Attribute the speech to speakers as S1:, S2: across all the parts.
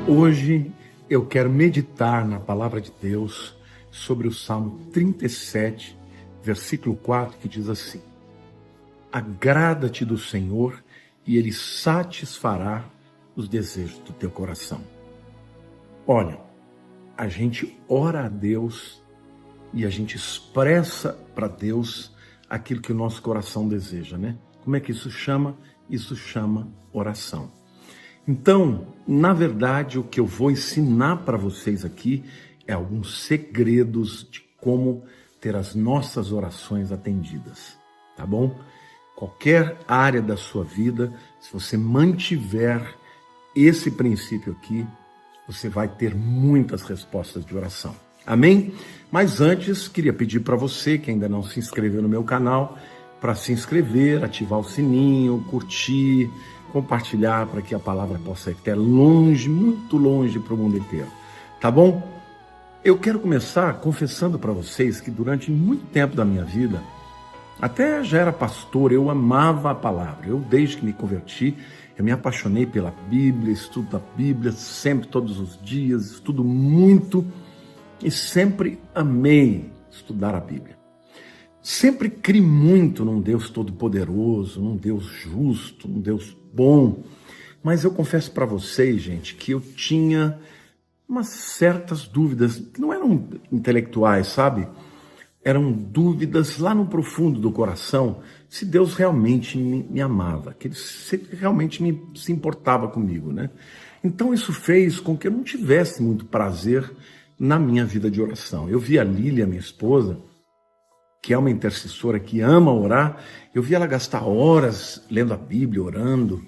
S1: Hoje eu quero meditar na palavra de Deus sobre o Salmo 37, versículo 4, que diz assim: agrada-te do Senhor e Ele satisfará os desejos do teu coração. Olha, a gente ora a Deus e a gente expressa para Deus aquilo que o nosso coração deseja, né? Como é que isso chama? Isso chama oração. Então, na verdade, o que eu vou ensinar para vocês aqui é alguns segredos de como ter as nossas orações atendidas, tá bom? Qualquer área da sua vida, se você mantiver esse princípio aqui, você vai ter muitas respostas de oração. Amém? Mas antes, queria pedir para você que ainda não se inscreveu no meu canal, para se inscrever, ativar o sininho, curtir, compartilhar para que a palavra possa ir até longe, muito longe para o mundo inteiro. Tá bom? Eu quero começar confessando para vocês que durante muito tempo da minha vida, até já era pastor, eu amava a palavra. Eu, desde que me converti, eu me apaixonei pela Bíblia, estudo a Bíblia sempre, todos os dias, estudo muito e sempre amei estudar a Bíblia. Sempre criei muito num Deus todo-poderoso, num Deus justo, num Deus bom. Mas eu confesso para vocês, gente, que eu tinha umas certas dúvidas, que não eram intelectuais, sabe? Eram dúvidas lá no profundo do coração, se Deus realmente me amava, que Ele realmente se importava comigo, né? Então isso fez com que eu não tivesse muito prazer na minha vida de oração. Eu vi a Lília, minha esposa, que é uma intercessora que ama orar, eu vi ela gastar horas lendo a Bíblia, orando,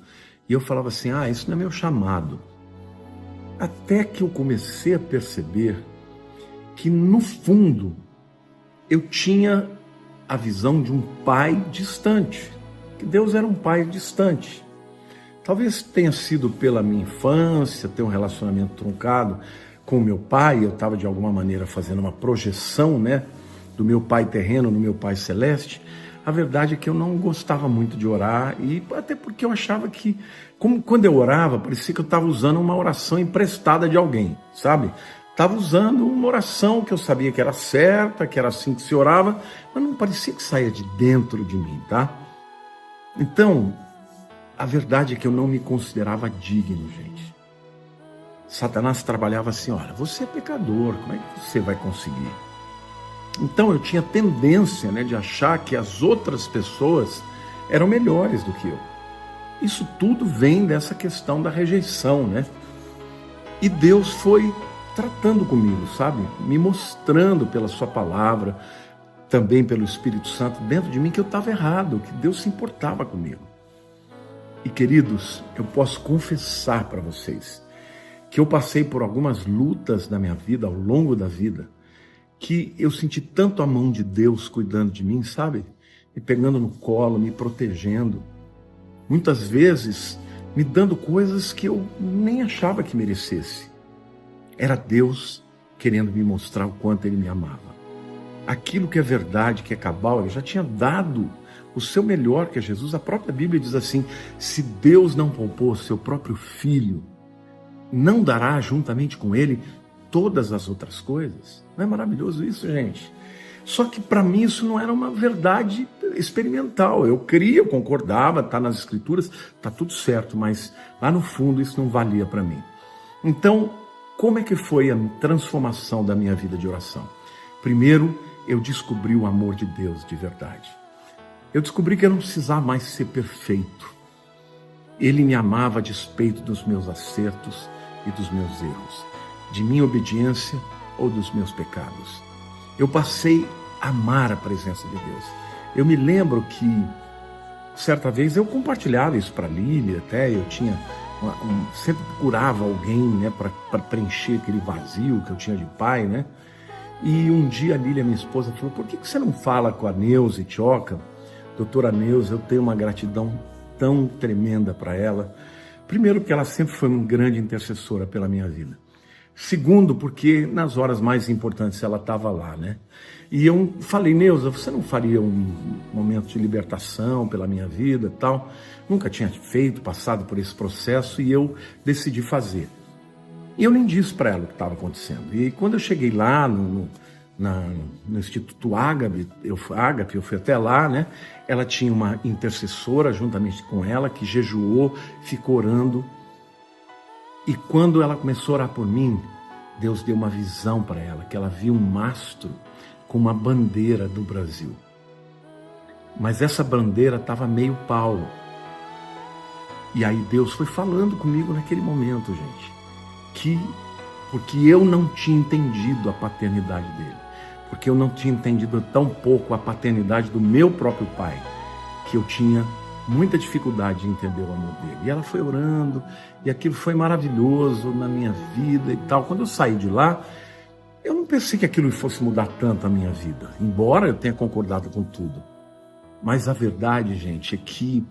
S1: e eu falava assim, isso não é meu chamado. Até que eu comecei a perceber que, no fundo, eu tinha a visão de um pai distante, que Deus era um pai distante. Talvez tenha sido pela minha infância, ter um relacionamento truncado com o meu pai, eu estava de alguma maneira fazendo uma projeção, né, do meu pai terreno no meu pai celeste. A verdade é que eu não gostava muito de orar, e até porque eu achava que, como quando eu orava, parecia que eu estava usando uma oração emprestada de alguém, sabe? Estava usando uma oração que eu sabia que era certa, que era assim que se orava, mas não parecia que saía de dentro de mim, tá? Então, a verdade é que eu não me considerava digno, gente. Satanás trabalhava assim, olha, você é pecador, como é que você vai conseguir? Então eu tinha tendência, né, de achar que as outras pessoas eram melhores do que eu. Isso tudo vem dessa questão da rejeição, né? E Deus foi tratando comigo, sabe? Me mostrando pela sua palavra, também pelo Espírito Santo dentro de mim, que eu estava errado, que Deus se importava comigo. E queridos, eu posso confessar para vocês que eu passei por algumas lutas na minha vida, ao longo da vida, que eu senti tanto a mão de Deus cuidando de mim, sabe? Me pegando no colo, me protegendo. Muitas vezes me dando coisas que eu nem achava que merecesse. Era Deus querendo me mostrar o quanto Ele me amava. Aquilo que é verdade, que é cabal, Ele já tinha dado o seu melhor, que é Jesus. A própria Bíblia diz assim, se Deus não poupou o seu próprio Filho, não dará juntamente com Ele todas as outras coisas? Não é maravilhoso isso, gente? Só que para mim isso não era uma verdade experimental. Eu cria, eu concordava, está nas Escrituras, está tudo certo, mas lá no fundo isso não valia para mim. Então, como é que foi a transformação da minha vida de oração? Primeiro, eu descobri o amor de Deus de verdade. Eu descobri que eu não precisava mais ser perfeito. Ele me amava a despeito dos meus acertos e dos meus erros, de minha obediência ou dos meus pecados. Eu passei a amar a presença de Deus. Eu me lembro que, certa vez, eu compartilhava isso para a Lília, até eu tinha, sempre procurava alguém, né, para preencher aquele vazio que eu tinha de pai, né? E um dia a Lília, minha esposa, falou, por que você não fala com a Neuza Tioca? Doutora Neuza, eu tenho uma gratidão tão tremenda para ela. Primeiro, porque ela sempre foi uma grande intercessora pela minha vida. Segundo, porque nas horas mais importantes ela estava lá, né? E eu falei, Neuza, você não faria um momento de libertação pela minha vida e tal? Nunca tinha feito, passado por esse processo, e eu decidi fazer. E eu nem disse para ela o que estava acontecendo. E quando eu cheguei lá no Instituto Ágape, eu fui até lá, né? Ela tinha uma intercessora juntamente com ela que jejuou, ficou orando. E quando ela começou a orar por mim, Deus deu uma visão para ela, que ela viu um mastro com uma bandeira do Brasil. Mas essa bandeira estava meio pau. E aí Deus foi falando comigo naquele momento, gente, porque eu não tinha entendido a paternidade dele, porque eu não tinha entendido tão pouco a paternidade do meu próprio pai, que eu tinha muita dificuldade de entender o amor dele. E ela foi orando, e aquilo foi maravilhoso na minha vida e tal. Quando eu saí de lá, eu não pensei que aquilo fosse mudar tanto a minha vida, embora eu tenha concordado com tudo. Mas a verdade, gente, é que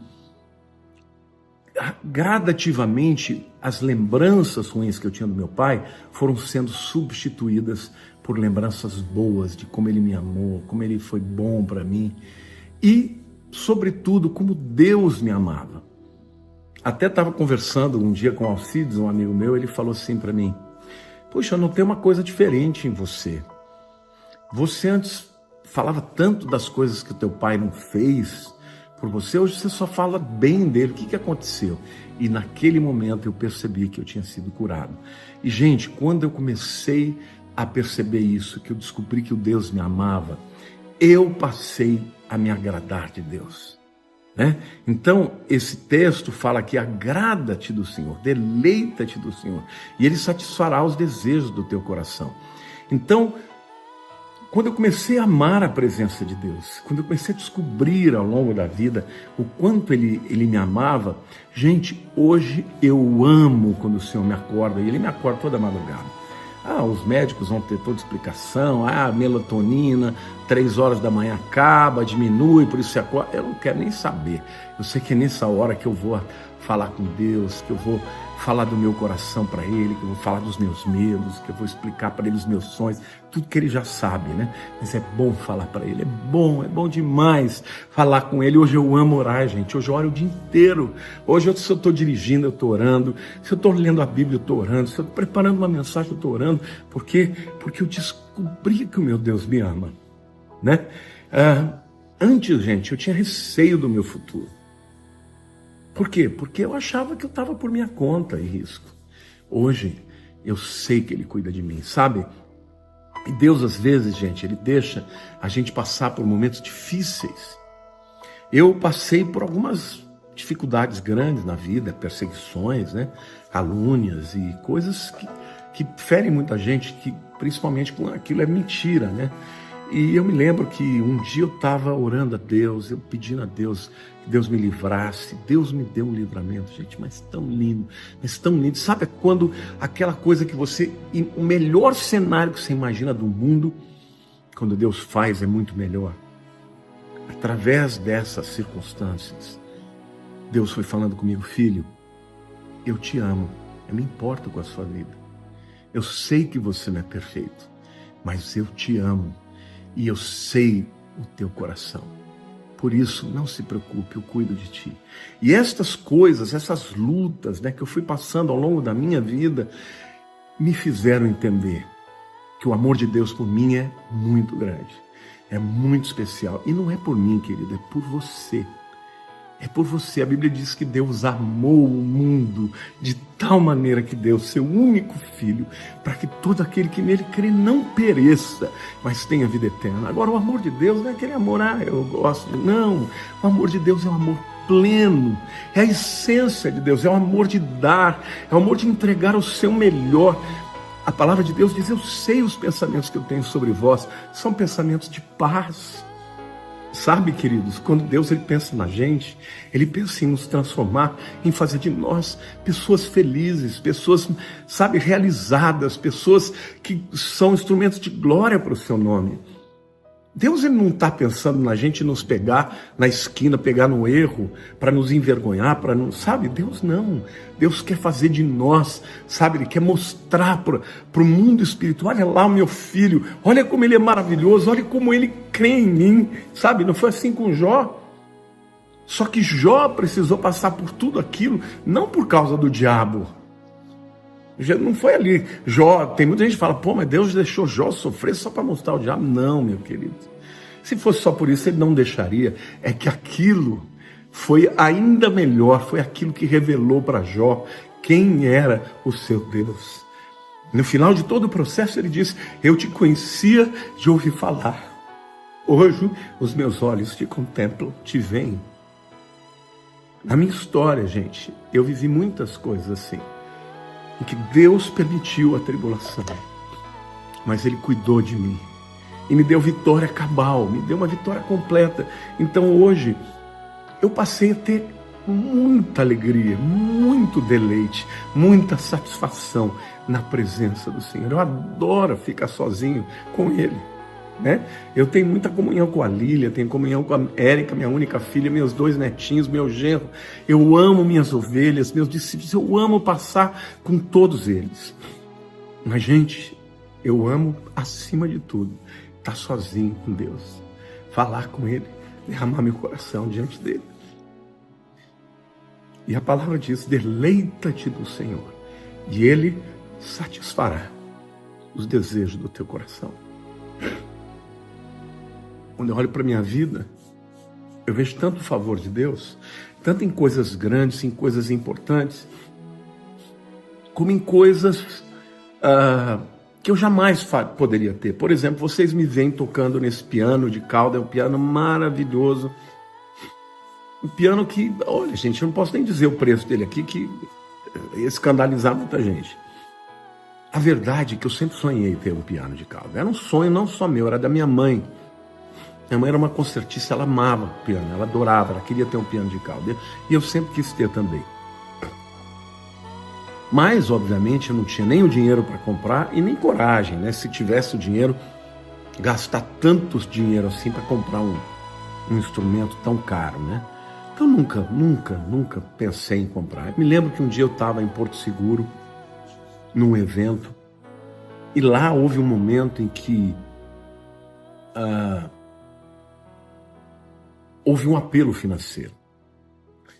S1: gradativamente as lembranças ruins que eu tinha do meu pai foram sendo substituídas por lembranças boas de como ele me amou, como ele foi bom para mim e, sobretudo, como Deus me amava. Até estava conversando um dia com o Alcides, um amigo meu, ele falou assim para mim: "Poxa, não tem uma coisa diferente em você. Você antes falava tanto das coisas que o teu pai não fez por você, hoje você só fala bem dele. O que aconteceu?" E naquele momento eu percebi que eu tinha sido curado. E, gente, quando eu comecei a perceber isso, que eu descobri que o Deus me amava, eu passei a me agradar de Deus, né? Então, esse texto fala que agrada-te do Senhor, deleita-te do Senhor, e Ele satisfará os desejos do teu coração. Então, quando eu comecei a amar a presença de Deus, quando eu comecei a descobrir ao longo da vida o quanto Ele me amava, gente, hoje eu amo quando o Senhor me acorda, e Ele me acorda toda madrugada. Os médicos vão ter toda explicação, melatonina, 3 horas da manhã acaba, diminui, por isso você acorda. Eu não quero nem saber. Eu sei que é nessa hora que eu vou falar com Deus, que eu vou falar do meu coração para Ele, que eu vou falar dos meus medos, que eu vou explicar para Ele os meus sonhos, tudo que Ele já sabe, né? Mas é bom falar para Ele, é bom demais falar com Ele. Hoje eu amo orar, gente, hoje eu oro o dia inteiro. Hoje, se eu estou dirigindo, eu estou orando, se eu estou lendo a Bíblia, eu estou orando, se eu estou preparando uma mensagem, eu estou orando, porque eu descobri que o meu Deus me ama, né? Antes, gente, eu tinha receio do meu futuro. Por quê? Porque eu achava que eu estava por minha conta em risco. Hoje, eu sei que Ele cuida de mim, sabe? E Deus, às vezes, gente, Ele deixa a gente passar por momentos difíceis. Eu passei por algumas dificuldades grandes na vida, perseguições, né? Calúnias e coisas que ferem muita gente, que principalmente com aquilo é mentira, né? E eu me lembro que um dia eu estava orando a Deus, eu pedindo a Deus que Deus me livrasse. Deus me deu um livramento, gente, mas tão lindo, mas tão lindo. Sabe quando aquela coisa que o melhor cenário que você imagina do mundo, quando Deus faz, é muito melhor. Através dessas circunstâncias, Deus foi falando comigo: "Filho, eu te amo, eu me importo com a sua vida. Eu sei que você não é perfeito, mas eu te amo. E eu sei o teu coração. Por isso, não se preocupe, eu cuido de ti." E estas coisas, essas lutas, né, que eu fui passando ao longo da minha vida, me fizeram entender que o amor de Deus por mim é muito grande, é muito especial. E não é por mim, querido, é por você. É por você. A Bíblia diz que Deus amou o mundo de tal maneira que deu seu único Filho, para que todo aquele que nele crê não pereça, mas tenha vida eterna. Agora, o amor de Deus não é aquele amor, eu gosto de... Não, o amor de Deus é um amor pleno, é a essência de Deus, é o amor de dar, é o amor de entregar o seu melhor. A palavra de Deus diz: "Eu sei os pensamentos que eu tenho sobre vós, são pensamentos de paz." Sabe, queridos, quando Deus ele pensa na gente, Ele pensa em nos transformar, em fazer de nós pessoas felizes, pessoas, sabe, realizadas, pessoas que são instrumentos de glória para o seu nome. Deus ele não está pensando na gente nos pegar na esquina, pegar no erro, para nos envergonhar, sabe? Deus não. Deus quer fazer de nós, sabe? Ele quer mostrar para o mundo espiritual: "Olha lá o meu filho, olha como ele é maravilhoso, olha como ele crê em mim", sabe? Não foi assim com Jó. Só que Jó precisou passar por tudo aquilo, não por causa do diabo, Já não foi ali. Jó, tem muita gente que fala, pô, mas Deus deixou Jó sofrer só para mostrar o diabo. Não, meu querido. Se fosse só por isso, ele não deixaria. É que aquilo foi ainda melhor, foi aquilo que revelou para Jó quem era o seu Deus. No final de todo o processo, ele disse, eu te conhecia de ouvir falar. Hoje, os meus olhos te contemplam, te veem. Na minha história, gente, eu vivi muitas coisas assim, em que Deus permitiu a tribulação, mas Ele cuidou de mim e me deu vitória cabal, me deu uma vitória completa. Então hoje eu passei a ter muita alegria, muito deleite, muita satisfação na presença do Senhor. Eu adoro ficar sozinho com Ele, né? Eu tenho muita comunhão com a Lília, tenho comunhão com a Érica, minha única filha, meus 2 netinhos, meu genro. Eu amo minhas ovelhas, meus discípulos, eu amo passar com todos eles. Mas, gente, eu amo, acima de tudo, estar sozinho com Deus, falar com Ele, derramar meu coração diante dEle. E a palavra diz, deleita-te do Senhor, e Ele satisfará os desejos do teu coração. Quando eu olho para a minha vida, eu vejo tanto o favor de Deus, tanto em coisas grandes, em coisas importantes, como em coisas que eu jamais poderia ter. Por exemplo, vocês me veem tocando nesse piano de cauda, é um piano maravilhoso. Um piano que, olha gente, eu não posso nem dizer o preço dele aqui, que ia escandalizar muita gente. A verdade é que eu sempre sonhei ter um piano de cauda. Era um sonho não só meu, era da minha mãe. Minha mãe era uma concertista, ela amava o piano, ela adorava, ela queria ter um piano de cauda. E eu sempre quis ter também. Mas, obviamente, eu não tinha nem o dinheiro para comprar e nem coragem, né? Se tivesse o dinheiro, gastar tanto dinheiro assim para comprar um instrumento tão caro, né? Então nunca pensei em comprar. Eu me lembro que um dia eu estava em Porto Seguro, num evento, e lá houve um momento em que houve um apelo financeiro.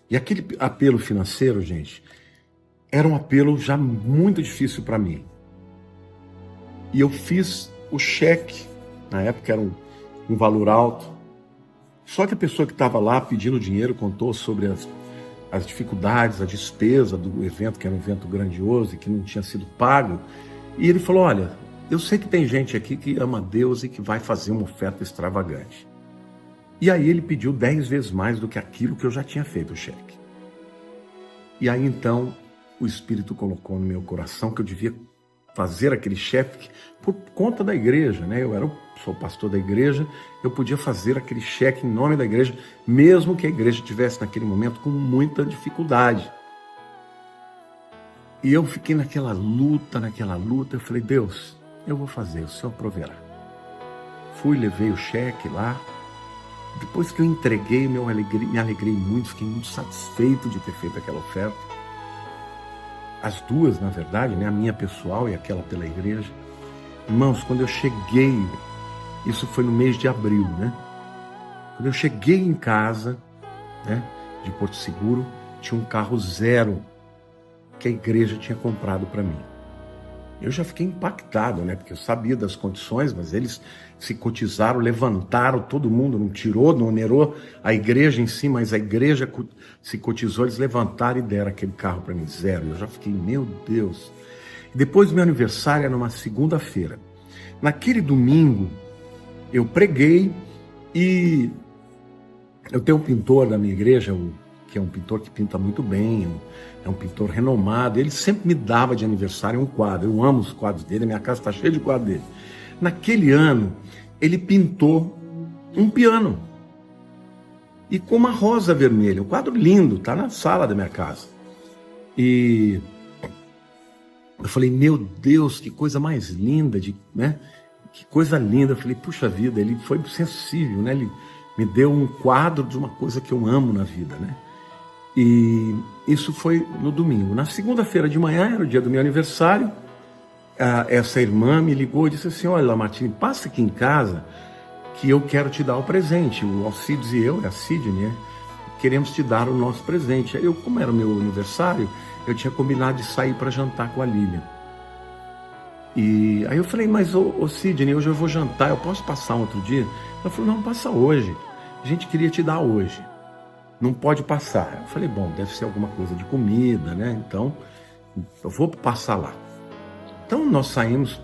S1: E aquele apelo financeiro, gente, era um apelo já muito difícil para mim. E eu fiz o cheque, na época era um valor alto. Só que a pessoa que estava lá pedindo dinheiro contou sobre as dificuldades, a despesa do evento, que era um evento grandioso e que não tinha sido pago. E ele falou, olha, eu sei que tem gente aqui que ama Deus e que vai fazer uma oferta extravagante. E aí ele pediu 10 vezes mais do que aquilo que eu já tinha feito o cheque. E aí então o Espírito colocou no meu coração que eu devia fazer aquele cheque por conta da igreja, né? Eu sou pastor da igreja, eu podia fazer aquele cheque em nome da igreja, mesmo que a igreja estivesse naquele momento com muita dificuldade. E eu fiquei naquela luta, eu falei, Deus, eu vou fazer, o Senhor proverá. Fui, levei o cheque lá. Depois que eu entreguei, me alegrei muito, fiquei muito satisfeito de ter feito aquela oferta. As duas, na verdade, né? A minha pessoal e aquela pela igreja. Irmãos, quando eu cheguei, isso foi no mês de abril, né? Quando eu cheguei em casa, né, de Porto Seguro, tinha um carro zero que a igreja tinha comprado para mim. Eu já fiquei impactado, né? Porque eu sabia das condições, mas eles se cotizaram, levantaram, todo mundo não tirou, não onerou a igreja em si, mas a igreja se cotizou, eles levantaram e deram aquele carro para mim, zero. Eu já fiquei, meu Deus. Depois do meu aniversário, era numa segunda-feira. Naquele domingo, eu preguei e eu tenho um pintor da minha igreja, que é um pintor que pinta muito bem, é um pintor renomado, ele sempre me dava de aniversário um quadro, eu amo os quadros dele, a minha casa está cheia de quadros dele. Naquele ano, ele pintou um piano, e com uma rosa vermelha, um quadro lindo, está na sala da minha casa. E eu falei, meu Deus, que coisa mais linda, né? Que coisa linda. Eu falei, puxa vida, ele foi sensível, né? Ele me deu um quadro de uma coisa que eu amo na vida, né? E isso foi no domingo. Na segunda-feira de manhã, era o dia do meu aniversário, essa irmã me ligou e disse assim, olha, Lamartine, passa aqui em casa que eu quero te dar o presente. O Alcides e eu, a Sidney, né, queremos te dar o nosso presente. Aí eu, como era o meu aniversário, eu tinha combinado de sair para jantar com a Lilian. E aí eu falei, mas ô Sidney, hoje eu vou jantar, eu posso passar um outro dia? Ela falou, não, passa hoje. A gente queria te dar hoje. Não pode passar. Eu falei, bom, deve ser alguma coisa de comida, né? Então, eu vou passar lá. Então nós saímos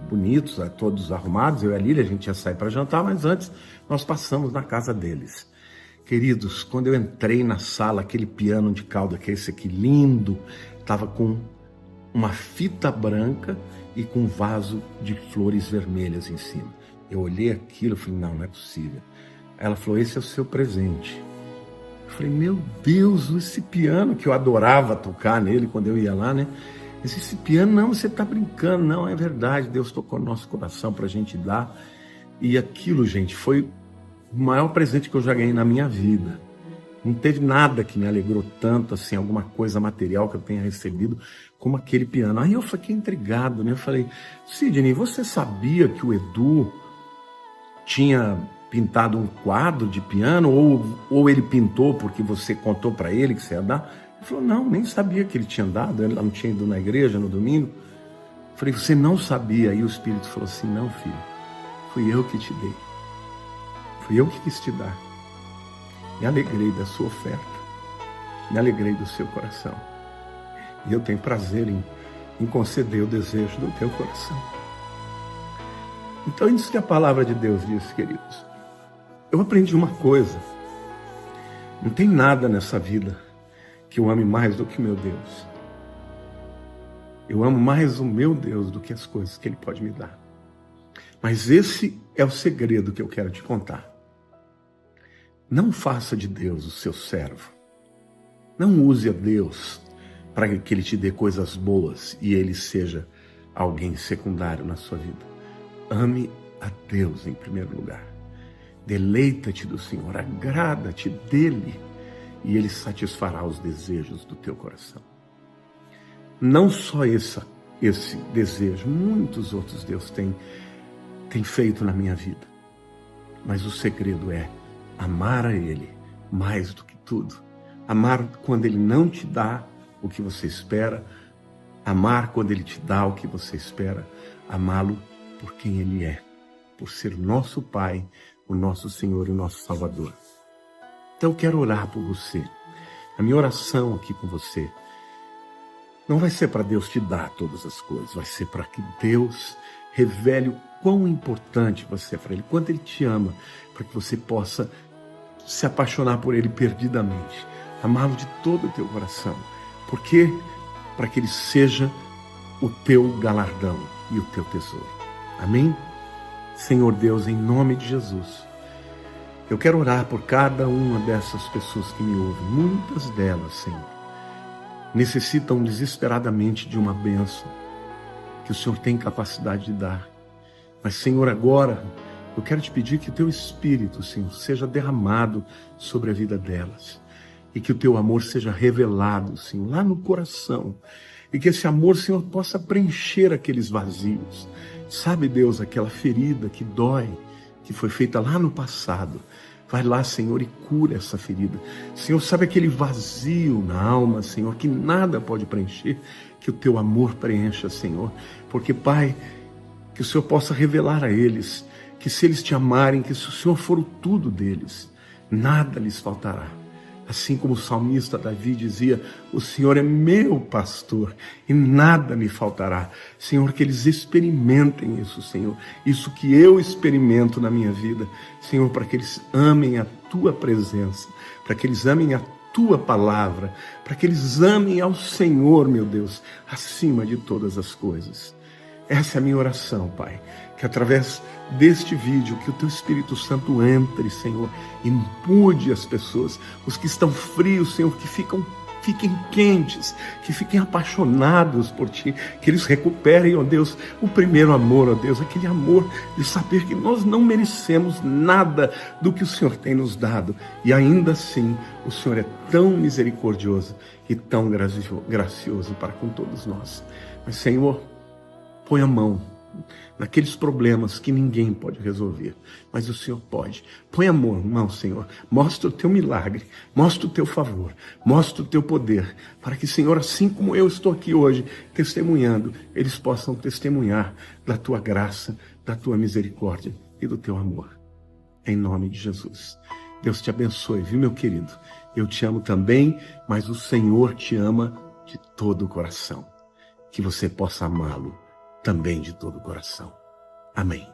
S1: bonitos, todos arrumados, eu e a Lilian, a gente ia sair para jantar, mas antes nós passamos na casa deles. Queridos, quando eu entrei na sala, aquele piano de cauda, que é esse aqui, lindo, estava com uma fita branca e com um vaso de flores vermelhas em cima. Eu olhei aquilo e falei, não é possível. Ela falou, esse é o seu presente. Eu falei, meu Deus, esse piano que eu adorava tocar nele quando eu ia lá, né? Esse piano, não, você está brincando. Não, é verdade, Deus tocou no nosso coração para a gente dar. E aquilo, gente, foi o maior presente que eu já ganhei na minha vida. Não teve nada que me alegrou tanto, assim, alguma coisa material que eu tenha recebido, como aquele piano. Aí eu fiquei intrigado, né? Eu falei, Sidney, você sabia que o Edu tinha pintado um quadro de piano? Ou ele pintou porque você contou para ele que você ia dar? Ele falou, não, nem sabia que ele tinha dado, ele não tinha ido na igreja no domingo. Eu falei, você não sabia? E o Espírito falou assim, não, filho, fui eu que te dei. Fui eu que quis te dar. Me alegrei da sua oferta. Me alegrei do seu coração. E eu tenho prazer em conceder o desejo do teu coração. Então, isso que a palavra de Deus diz, queridos. Eu aprendi uma coisa. Não tem nada nessa vida que eu ame mais do que meu Deus. Eu amo mais o meu Deus do que as coisas que Ele pode me dar. Mas esse é o segredo que eu quero te contar. Não faça de Deus o seu servo. Não use a Deus para que Ele te dê coisas boas e Ele seja alguém secundário na sua vida. Ame a Deus em primeiro lugar. Deleita-te do Senhor, agrada-te dEle e Ele satisfará os desejos do teu coração. Não só esse desejo, muitos outros Deus tem feito na minha vida. Mas o segredo é amar a Ele mais do que tudo. Amar quando Ele não te dá o que você espera. Amar quando Ele te dá o que você espera. Amá-lo por quem Ele é. Por ser o nosso Pai, o nosso Senhor e o nosso Salvador. Então eu quero orar por você. A minha oração aqui com você não vai ser para Deus te dar todas as coisas. Vai ser para que Deus revele o quão importante você é para Ele, quanto Ele te ama, para que você possa se apaixonar por Ele perdidamente, amá-lo de todo o teu coração. Por quê? Para que Ele seja o teu galardão e o teu tesouro. Amém? Senhor Deus, em nome de Jesus, eu quero orar por cada uma dessas pessoas que me ouvem. Muitas delas, Senhor, necessitam desesperadamente de uma bênção que o Senhor tem capacidade de dar. Mas, Senhor, agora eu quero te pedir que o teu Espírito, Senhor, seja derramado sobre a vida delas. E que o teu amor seja revelado, Senhor, lá no coração. E que esse amor, Senhor, possa preencher aqueles vazios. Sabe, Deus, aquela ferida que dói, que foi feita lá no passado. Vai lá, Senhor, e cura essa ferida. Senhor, sabe aquele vazio na alma, Senhor, que nada pode preencher, que o teu amor preencha, Senhor. Porque, Pai, que o Senhor possa revelar a eles, que se eles te amarem, que se o Senhor for o tudo deles, nada lhes faltará. Assim como o salmista Davi dizia, o Senhor é meu pastor e nada me faltará. Senhor, que eles experimentem isso, Senhor. Isso que eu experimento na minha vida. Senhor, para que eles amem a tua presença, para que eles amem a tua palavra, para que eles amem ao Senhor, meu Deus, acima de todas as coisas. Essa é a minha oração, Pai, que através deste vídeo, que o teu Espírito Santo entre, Senhor, e mude as pessoas, os que estão frios, Senhor, que fiquem quentes, que fiquem apaixonados por Ti, que eles recuperem, ó Deus, o primeiro amor, ó Deus, aquele amor de saber que nós não merecemos nada do que o Senhor tem nos dado, e ainda assim, o Senhor é tão misericordioso e tão gracioso para com todos nós. Mas, Senhor, põe a mão naqueles problemas que ninguém pode resolver, mas o Senhor pode. Põe amor na mão, Senhor. Mostra o teu milagre, mostra o teu favor, mostra o teu poder, para que, Senhor, assim como eu estou aqui hoje testemunhando, eles possam testemunhar da tua graça, da tua misericórdia e do teu amor. Em nome de Jesus. Deus te abençoe, viu, meu querido? Eu te amo também, mas o Senhor te ama de todo o coração. Que você possa amá-lo também de todo o coração. Amém.